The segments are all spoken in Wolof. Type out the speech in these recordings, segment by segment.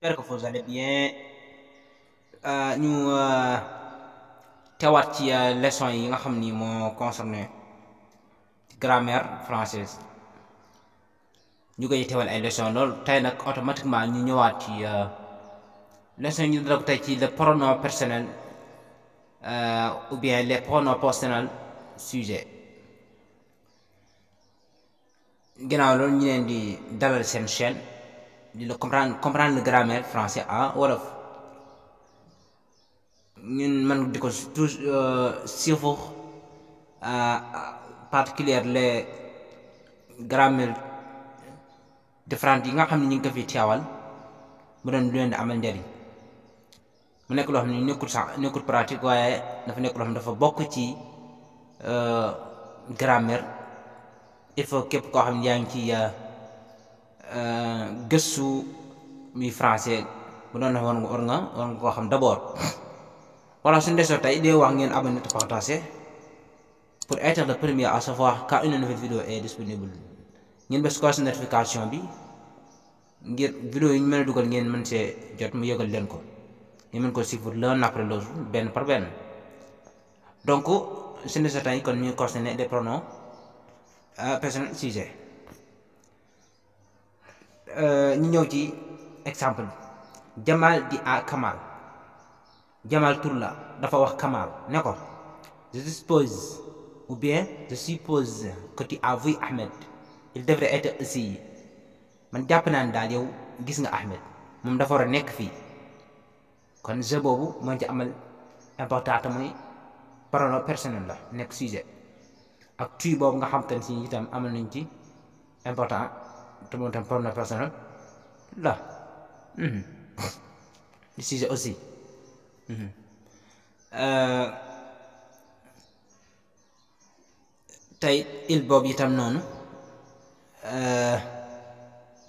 J'espère que vous allez bien. Ñu teewaat ci leçon yi nga xam ni moo concerné grammaire française ñu koy teewal ay leçon loolu tey nag automatiquement ñu ñëwaat ci leçon yi ñu dara ko tey ci le pronom personnel ou bien les pronoms personnels sujet. Ginnaaw loolu ñu leen di dalal seen chaîne di la comprendre le grammaire français en wolof. ñun man di ko suivre particulière les grammaires différentes yi nga xam ne ñu ngi ko fi teewal mu doon lu leen di amal njariñ mu nekk loo xam ne nekkul pratique waaye dafa nekk loo xam ne dafa bokk ci grammaire. Il faut képp koo xam ne yaa ngi ci gëstu muy français bu doon war nga koo xam d'abord. Voilà, suñu desoo tey di wax ngeen abonné te partager pour être le premier à savoir quand une nouvelle vidéo est disponible. ngeen bës ko notification bi ngir vidéo yi ñu mën a dugal ngeen mën see jot mu yëgal leen ko ngeen mën ko suivre l'un après l'autre benn par benn. Donc suñu desoo tey kon ñu concerné des pronoms personnels sujet. ñu ñëw ci exemple Jamal di à Kamal. Jamal tur la dafa wax Kamal ne ko je suppose ou bien je suppose que tu as vu Ahmed, il devrait être ici. Man jàpp naa ne daal yow gis nga Ahmed moom dafa war a nekk fii kon je boobu moo ci amal important te muy pronom personnel la nekk sujet ak tu boobu nga xam te ne si itam amal nañ ci important te moom itam pronom personnel la le sujet aussi. Tey il boobu itam noonu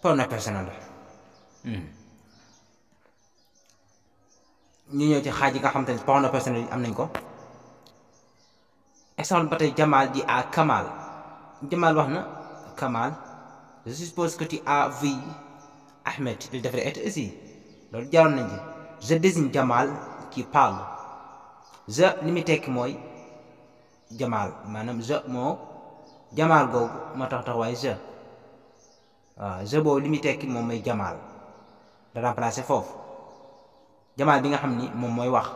pronom personnel la. ñu ñëw ci xaaj yi nga xam te ne pronom personnel yi am nañ ko. Exemple ba tey Jamal di à Kamal. Jamal wax na Kamal je suppose que tu as vu Ahmed, il devrait être ici. loolu jaaroon nañ ci. Je désigne Jamal qui parle. Je li muy tekki mooy Jamal maanaam je moo Jamal googu moo tax waaye je waaw je boobu li muy tekki moom mooy Jamal da remplacer foofu Jamal bi nga xam ni moom mooy wax.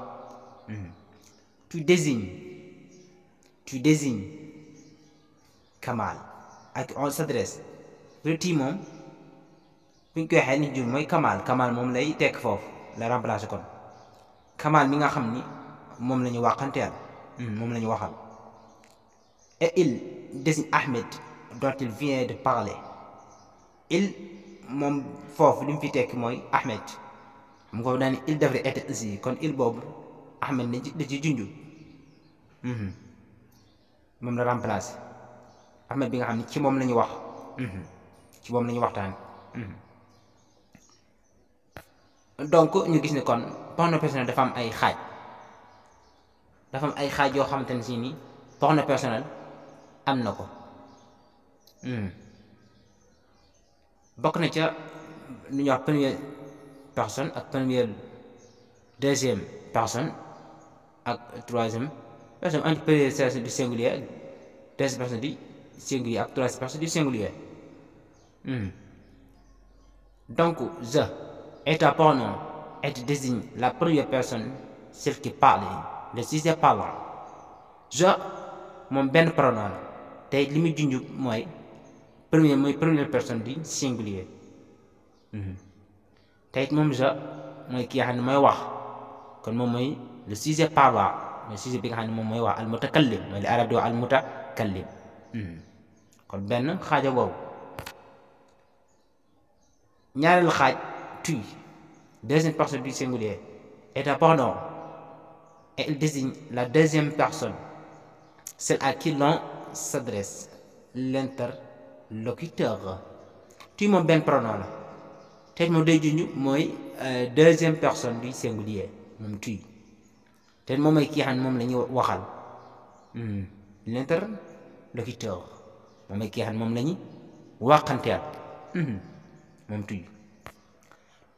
tu désignes Kamal ak on s'adresse petit moom fi ñu koy waxee ni jur mooy Kamal moom lay tekk foofu la remplacer kon Kamal mi nga xam ni moom la ñu waxanteel moom la ñu waxal. Et il désigne Ahmed dont il vient de parler. Il moom foofu li mu fi tekki mooy Ahmed mu ko daan il devrait être ici kon il boobu Ahmed da ci junju moom la remplacer Ahmed bi nga xam ni ci moom la ñu wax ci moom la ñu waxtaan. Donc ñu gis ne kon pronom personnel dafa am ay xaaj yoo xamante ne si ni pronom personnel am na ko. bokk na ca lu ñuy wax première personne ak deuxième personne ak troisième personne entre première personne du singulier deuxième personne du singulier ak troisième personne du singulier. Donc je est un pronom et désigne la première personne celle qui parle, le sujet parlant. Je moom benn pronom la tey li muy junj mooy première personne du singulier. tey moom je mooy ki nga xam ne mooy wax kon moom mooy le sujet parlant mooy sujet bi nga xam ne moom mooy wax al mutakallim mooy li arab di wax al mutakallim. kon benn xaaja boobu. ñaareelu xaaj tu deuxième personne du singulier est un pronom et il désigne la deuxième personne celle à qui l'on s'adresse l'interlocuteur. tu moom benn pronom la te moom day junj mooy deuxième personne du singulier moom tu te moom mooy kii xam ne moom la ñuy waxal l'interlocuteur moom mooy kii xam ne moom la ñuy waxanteel moom tu.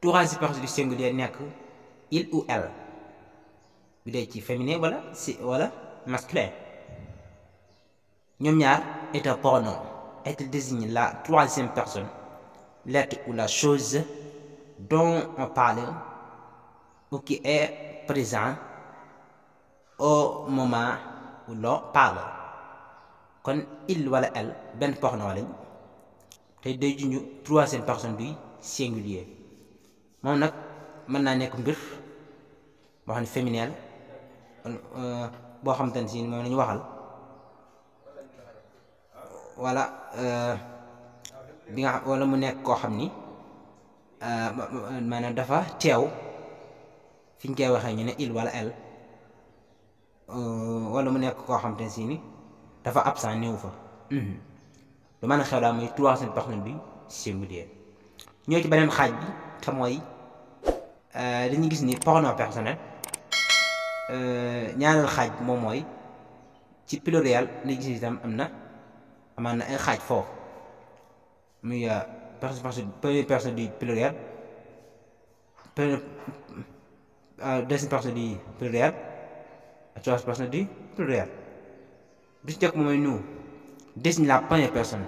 troisième personne du singulier nekk il ou elle bu dee ci féminin wala masculin. ñoom ñaar est un pronom et il désigne la troisième personne, l'être ou la chose dont on parle ou qui est présent au moment où l'on parle. kon il wala elle benn pronom lañ te day junju troisième personne du singulier. moom nag mën naa nekk mbir boo xam ne féminin boo xam te ne si moom lañu waxal wala bi nga xam wala mu nekk koo xam ni maanaam dafa teew fi ñu koy waxee ñu ne il wala elle wala mu nekk koo xam te ne si ni dafa absent néew fa. lu mën a xew daal mooy troisième personne du singulier. ñoo ci beneen xaaj bi te mooy dañuy gis ni pronom personnel ñaareel xaaj bi moom mooy ci pluriel ni gis itam amaan na ay xaaj foofu muy première personne du pluriel, deuxième personne du pluriel ak troisième personne du pluriel. bi ci njëkk mooy nous désigne la première personne,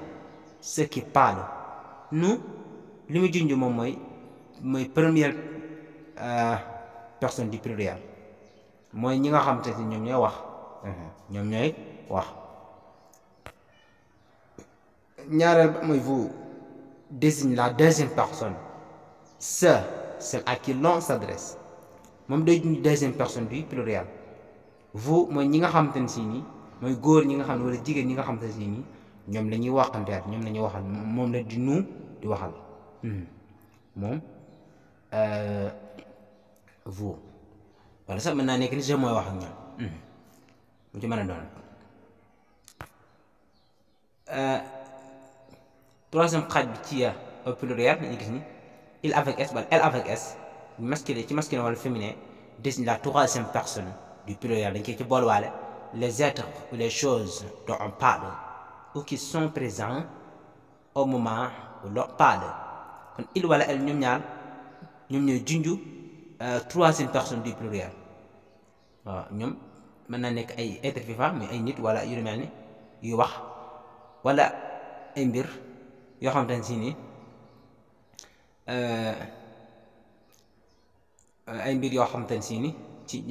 ceux qui parlent. nous li mu junj moom mooy première personne du pluriel, mooy ñi nga xam te ne ñoom ñooy wax. ñaareel mooy vous désigne la deuxième personne, celle à qui l'on s'adresse. moom day junj deuxième personne du pluriel. vous mooy ñi nga xam te ne si nii mooy góor ñi nga xam ne wala jigéen ñi nga xam te ne si nii ñoom la ñuy waxanteer, ñoom la ñuy waxal, moom la di nous di waxal. moom vous wala sax mën naa nekk ni je mooy wax ak ñoom mu ci mën a doon. troisième xaaj bi ci au pluriel ñu gis ni il avec s wala elle avec s masculin wala féminin désigne la troisième personne du pluriel. dañ koy ci boolwaale les êtres ou les choses dont on parle ou qui sont présents au moment où l'on parle. kon il wala elle ñoom ñaar ñoom ñooy junju troisième personne du pluriel. waaw ñoom mën naa nekk ay êtres vivants mais ay nit wala yu mel ni yu wax wala ay mbir yoo xam te ne si ni ay mbir yoo xam te ne si ni ci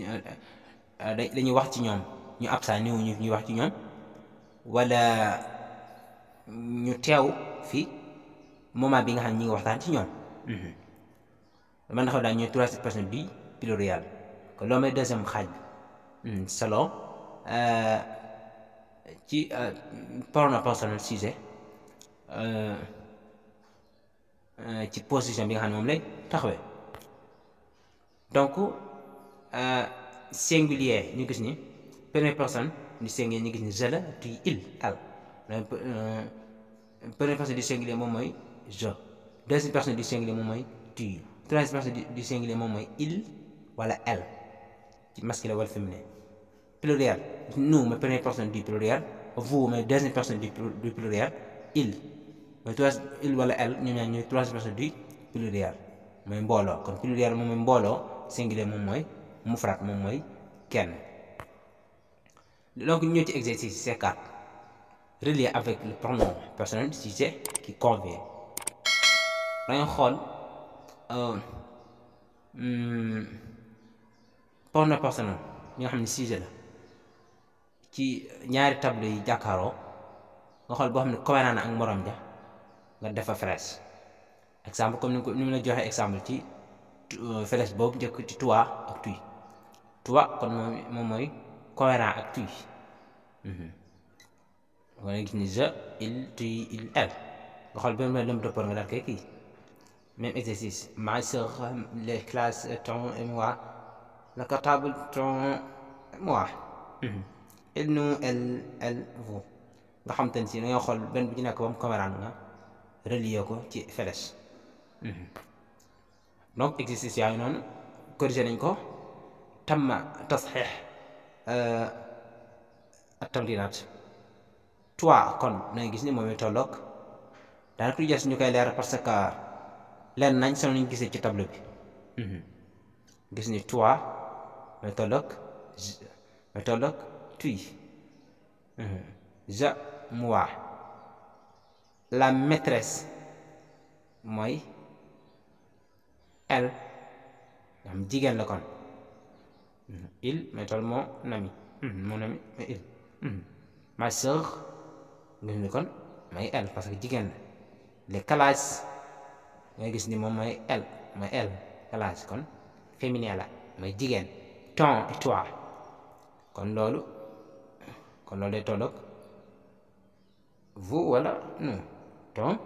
dañuy wax ci ñoom, ñu absent néew ñuy wax ci ñoom wala ñu teew fi moment bi nga xam ne ñi ngi waxtaan ci ñoom. man na xaw daal ñooy troisième personne du pluriel. kon loolu mooy deuxième xaaj bi selon ci pronom personnel sujet ci position bi nga xam ne moom lay taxawee. donc singulier ñu gis ni première personne du singulier ñu gis ni je la, tu, il, elle. Première personne du singulier moom mooy je, deuxième personne du singulier moom mooy tu, troisième personne du singulier moom mooy il wala elle ci masculin wala féminin. pluriel nous mooy première personne du pluriel, vous mooy deuxième personne du pluriel, il mooy il wala elle ñoom ñaar ñooy troisième personne du pluriel mooy mbooloo. kon pluriel moom mooy mbooloo, singulier moom mooy mufrad moom mooy kenn. donc ñëw ci exercice C4 relié avec le pronom personnel sujet qui convient. dañu xool pronom personnel ñi nga xam ne sujet la ci ñaari tableau yi jàkkaaroo nga xool boo xam ne cohérent na ak morom ja nga defa flèche. exemple comme ni mu la joxe exemple ci flèche boobu njëkk ci toi ak tuy. toi kon moom mooy cohérent ak tuy. nga gis ni je, il, tu, il, elle. nga xool benn lëm dëppar nga daal koy kii. même exercice ma sœur, les classes, ton et moi, le cartable, ton et moi. il, nous, elle, vous. nga xam te ne si da nga xool benn bu ci nekk ba mu cohérent nga relier ko ci flèche. donc exercice yaayu noonu corrigé nañ ko. tamma tasxiix at-tamrinaat. toi kon da ngay gis ni moom it tolloog daanaka lu des ñu koy leer parce que leer nañ solo ñu gisee ci tableau bi gis ni toi mooy tolloog tuy je moi la maîtresse mooy elle am jigéen la kon il mooy toll mon ami mon ami mooy il ma sœur gis ni kon mooy elle parce que jigéen la les classes nga gis ni moom mooy elle classe kon féminin la mooy jigéen ton et toi kon loolu day tolloog vous wala nous ton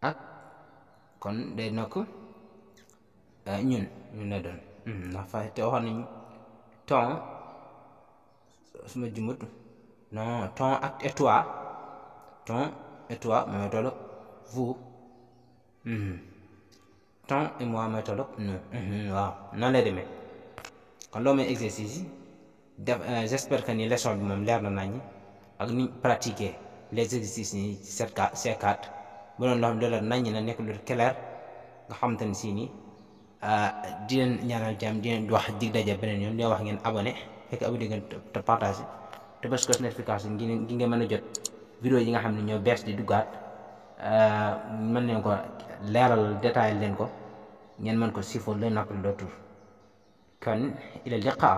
ak kon day nokk ñun la doon ndax fa te waxoon nañu ton suma jumut non ton ak et toi mooy tolloog vous ton et moi mooy tolloog nous waaw noonu lay demee kon loolu mooy exercice yi def j'espère que ni leçon bi moom leer na nañu ak ni pratiquer les exercices yi ci C4 bu doon loo xam ne loolu nañu na nekk lu clair nga xamante ne si nii di leen ñaanal jàmm di leen wax dig daje beneen yoon di wax ngeen abonné fekk abonné ngeen te partagé te bës ko notification gi ngeen mën a jot vidéo yi nga xam ne ñoo bees di duggaat mën leen ko leeral détail leen ko ngeen mën ko siifoo leen nappal dootul kon ila liqa